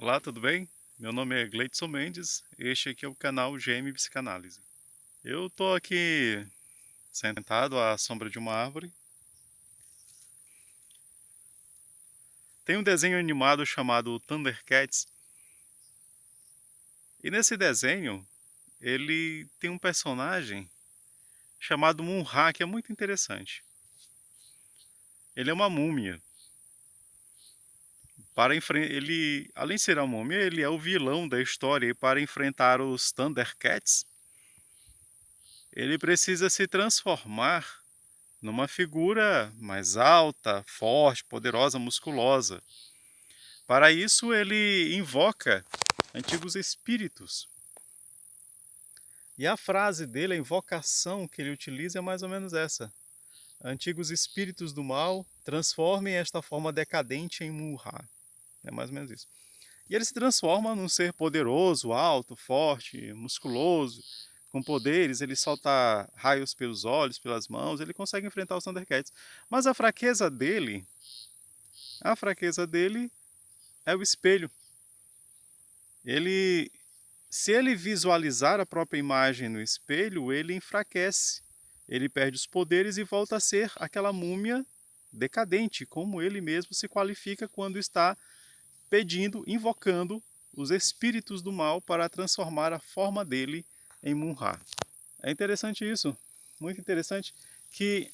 Olá, tudo bem? Meu nome é Gleidson Mendes, este aqui é o canal GM Psicanálise. Eu estou aqui sentado à sombra de uma árvore. Tem um desenho animado chamado Thundercats, e nesse desenho ele tem um personagem chamado Munra, que é muito interessante. Ele é uma múmia. Ele, além de ser uma múmia, ele é o vilão da história, e para enfrentar os Thundercats, ele precisa se transformar numa figura mais alta, forte, poderosa, musculosa. Para isso, ele invoca antigos espíritos. E a frase dele, a invocação que ele utiliza é mais ou menos essa: antigos espíritos do mal, transformem esta forma decadente em Munra. É mais ou menos isso. E ele se transforma num ser poderoso, alto, forte, musculoso, com poderes. Ele solta raios pelos olhos, pelas mãos, ele consegue enfrentar os Thundercats. Mas a fraqueza dele é o espelho. Ele, se ele visualizar a própria imagem no espelho, ele enfraquece. Ele perde os poderes e volta a ser aquela múmia decadente, como ele mesmo se qualifica quando está pedindo, invocando os espíritos do mal para transformar a forma dele em Munra. É interessante isso, muito interessante, que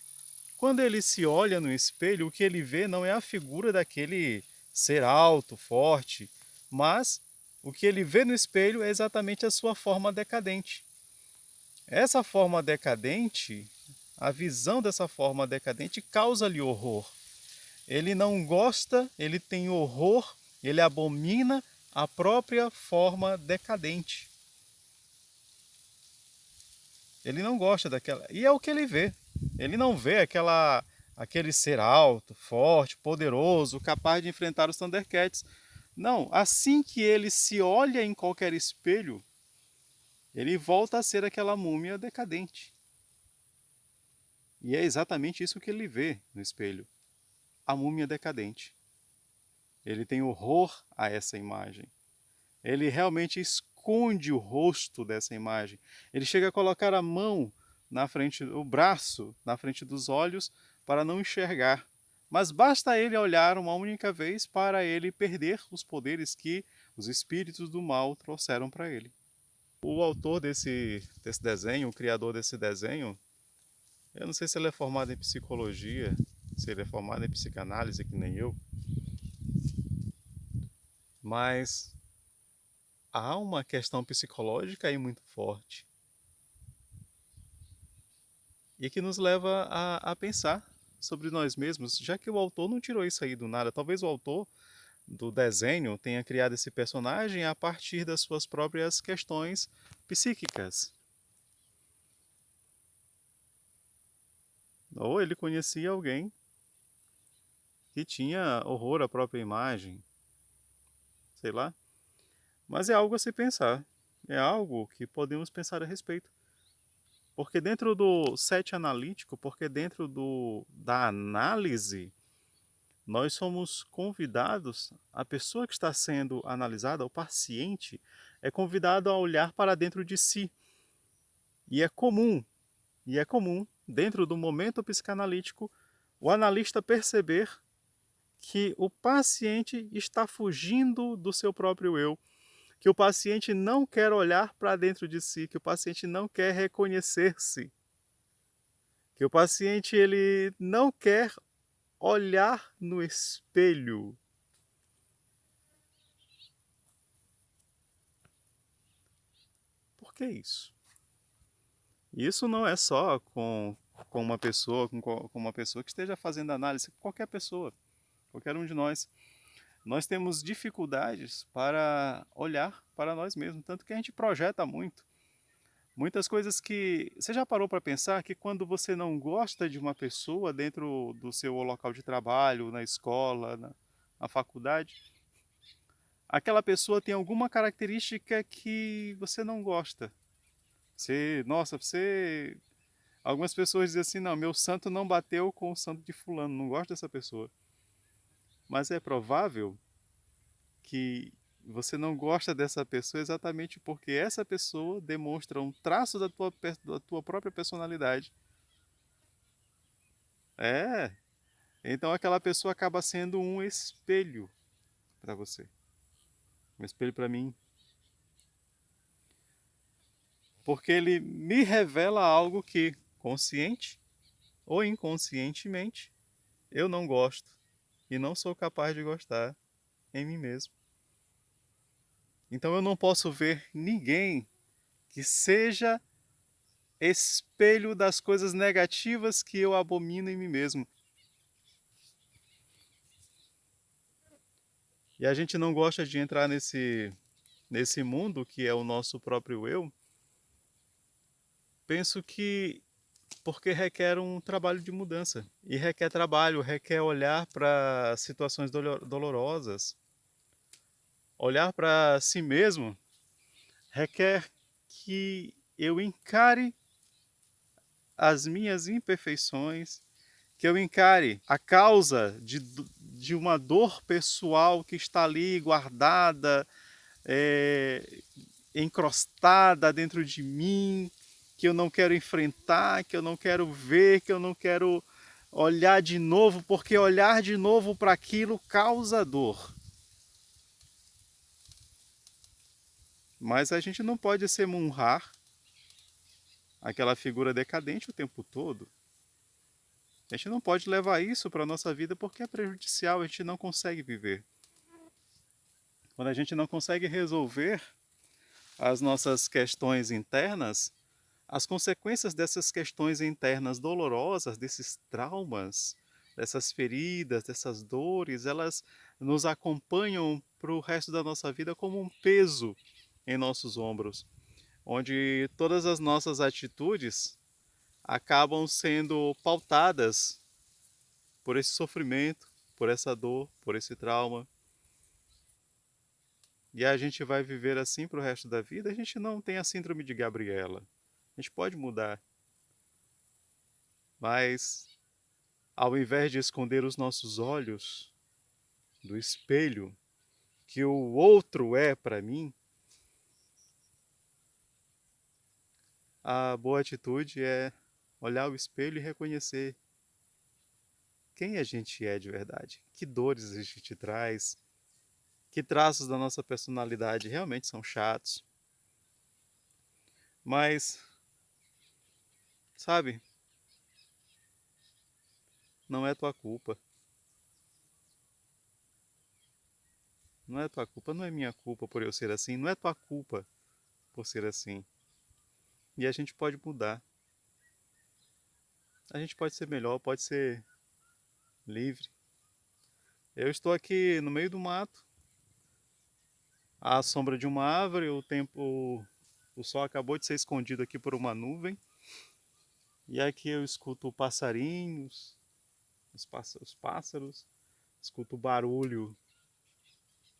quando ele se olha no espelho, o que ele vê não é a figura daquele ser alto, forte, mas o que ele vê no espelho é exatamente a sua forma decadente. Essa forma decadente, a visão dessa forma decadente causa-lhe horror. Ele não gosta, ele tem horror, ele abomina a própria forma decadente. Ele não gosta daquela. E é o que ele vê. Ele não vê aquele ser alto, forte, poderoso, capaz de enfrentar os Thundercats. Não, assim que ele se olha em qualquer espelho, ele volta a ser aquela múmia decadente. E é exatamente isso que ele vê no espelho: a múmia decadente. Ele tem horror a essa imagem. Ele realmente esconde o rosto dessa imagem. Ele chega a colocar a mão na frente, o braço na frente dos olhos para não enxergar. Mas basta ele olhar uma única vez para ele perder os poderes que os espíritos do mal trouxeram para ele. O autor desse desenho, o criador desse desenho, eu não sei se ele é formado em psicologia, se ele é formado em psicanálise, que nem eu, mas há uma questão psicológica aí muito forte e que nos leva a pensar sobre nós mesmos, já que o autor não tirou isso aí do nada. Talvez o autor do desenho tenha criado esse personagem a partir das suas próprias questões psíquicas. Ou ele conhecia alguém que tinha horror à própria imagem, sei lá. Mas é algo a se pensar. É algo que podemos pensar a respeito. Porque dentro do set analítico, porque dentro da análise, nós somos convidados, a pessoa que está sendo analisada, o paciente, é convidado a olhar para dentro de si. E é comum, dentro do momento psicanalítico, o analista perceber que o paciente está fugindo do seu próprio eu, que o paciente não quer olhar para dentro de si, que o paciente não quer reconhecer-se, que o paciente ele não quer olhar no espelho. Por que isso? Isso não é só com uma pessoa, com uma pessoa que esteja fazendo análise, qualquer pessoa, qualquer um de nós. Nós temos dificuldades para olhar para nós mesmos, tanto que a gente projeta muito. Muitas coisas que... Você já parou para pensar que quando você não gosta de uma pessoa dentro do seu local de trabalho, na escola, na faculdade, aquela pessoa tem alguma característica que você não gosta? Você... Algumas pessoas dizem assim: não, meu santo não bateu com o santo de fulano, não gosto dessa pessoa. Mas é provável que Você não gosta dessa pessoa exatamente porque essa pessoa demonstra um traço da tua própria personalidade. É. Então aquela pessoa acaba sendo um espelho para você. Um espelho para mim. Porque ele me revela algo que, consciente ou inconscientemente, eu não gosto e não sou capaz de gostar em mim mesmo. Então eu não posso ver ninguém que seja espelho das coisas negativas que eu abomino em mim mesmo. E a gente não gosta de entrar nesse mundo que é o nosso próprio eu. Penso que porque requer um trabalho de mudança. E requer trabalho, requer olhar para situações dolorosas. Olhar para si mesmo requer que eu encare as minhas imperfeições, que eu encare a causa de uma dor pessoal que está ali guardada, encrostada dentro de mim, que eu não quero enfrentar, que eu não quero ver, que eu não quero olhar de novo, porque olhar de novo para aquilo causa dor. Mas a gente não pode se munrar aquela figura decadente o tempo todo. A gente não pode levar isso para a nossa vida porque é prejudicial, a gente não consegue viver. Quando a gente não consegue resolver as nossas questões internas, as consequências dessas questões internas dolorosas, desses traumas, dessas feridas, dessas dores, elas nos acompanham para o resto da nossa vida como um peso em nossos ombros, onde todas as nossas atitudes acabam sendo pautadas por esse sofrimento, por essa dor, por esse trauma. E a gente vai viver assim para o resto da vida. A gente não tem a síndrome de Gabriela. A gente pode mudar, mas ao invés de esconder os nossos olhos do espelho que o outro é para mim, a boa atitude é olhar o espelho e reconhecer quem a gente é de verdade, que dores a gente traz, que traços da nossa personalidade realmente são chatos. Mas, sabe, não é tua culpa. Não é tua culpa, não é minha culpa por eu ser assim, não é tua culpa por ser assim. E a gente pode mudar. A gente pode ser melhor, pode ser livre. Eu estou aqui no meio do mato, à sombra de uma árvore, o sol acabou de ser escondido aqui por uma nuvem. E aqui eu escuto passarinhos, os pássaros, escuto o barulho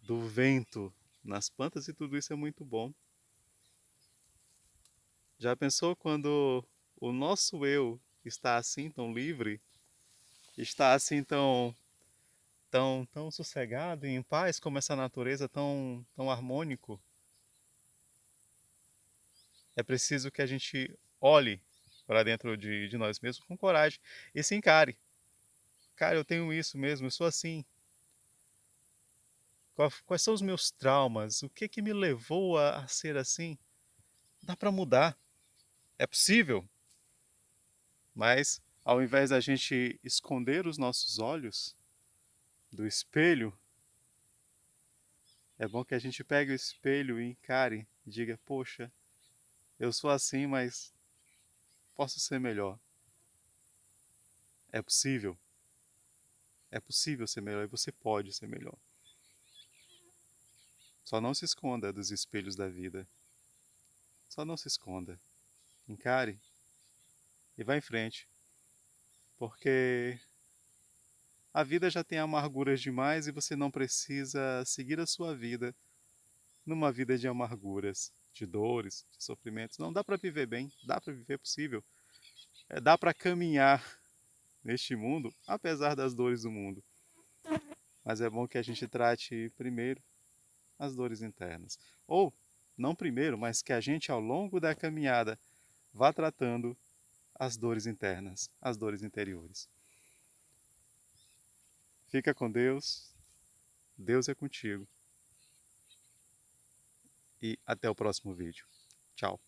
do vento nas plantas e tudo isso é muito bom. Já pensou quando o nosso eu está assim tão livre, está assim tão sossegado e em paz como essa natureza tão harmônico? É preciso que a gente olhe para dentro de nós mesmos com coragem e se encare. Cara, eu tenho isso mesmo, eu sou assim. Quais são os meus traumas? O que que me levou a ser assim? Dá para mudar, é possível, mas ao invés da gente esconder os nossos olhos do espelho, é bom que a gente pegue o espelho e encare e diga: poxa, eu sou assim, mas posso ser melhor. É possível. É possível ser melhor e você pode ser melhor. Só não se esconda dos espelhos da vida. Só não se esconda. Encare e vá em frente. Porque a vida já tem amarguras demais e você não precisa seguir a sua vida numa vida de amarguras, de dores, de sofrimentos. Não dá para viver bem, dá para viver possível. Dá para caminhar neste mundo, apesar das dores do mundo. Mas é bom que a gente trate primeiro as dores internas. Ou, não primeiro, mas que a gente ao longo da caminhada vá tratando as dores internas, as dores interiores. Fica com Deus, Deus é contigo. E até o próximo vídeo. Tchau.